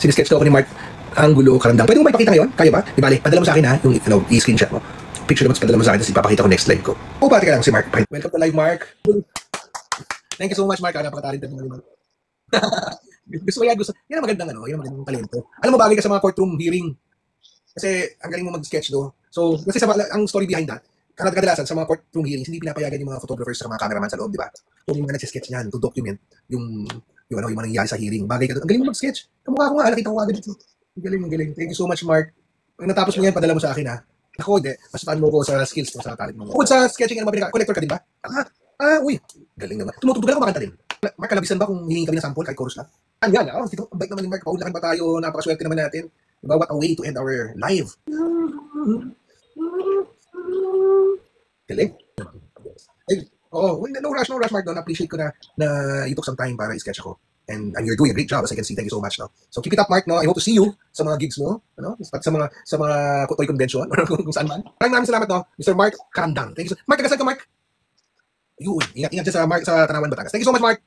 Sinisketch daw ako ni Mark ang gulo karandang. Pwede mo ba ipakita ngayon? Kaya ba? Ibalik, padala mo sa akin ha, yung i-screenshot mo. Picture naman, padala mo sa akin, tapos ipapakita ko next live ko. O, pati ka lang si Mark. Welcome to live, Mark. Thank you so much, Mark. Napaka-talented mo naman. Gusto ko yan, gusto. Yan ang magandang yan ang magandang talento. Alam mo, bagay ka sa mga courtroom hearing. Kasi ang galing mo mag-sketch do. So, kasi ang story behind that, kadalasan sa mga courtroom hearings, hindi pinapayagan yung mga photographers sa mga cameraman sa loob, di ba? So, yung mga nag-sketch niyan to document yung mga nangyayari sa hearing. Bagay ka doon. Ang galing mo mag-sketch. Kamukha ko nga, nakita ko agad ito. Ang galing. Thank you so much, Mark. Pag natapos mo yan, padala mo sa akin, ha? Ako, hindi. Basta mo ko sa skills mo, sa talent mo. Bukod sa sketching, collector ka din ba? Uy. Galing naman. Tumutugtog ako makanta din. Mark, kalabisan ba kung hihingi kami ng sample kahit chorus lang? Yan. Dito, ang bait naman ni Mark. Paulakan pa tayo. Napakaswerte naman natin. Diba? What a way to end our live. Galing. No rush, Mark. No, appreciate ko na you took some time para i-sketch ako. And you're doing a great job, as I can see. Thank you so much. No? So keep it up, Mark. No? I hope to see you sa mga gigs mo, sa mga toy convention, kung saan man. Maraming salamat, no? Mr. Mark Karandang. Thank you so much. Mark, taga saan ka, Mark? Yun. Ingat dyan sa Tanawan, Batangas. Thank you so much, Mark.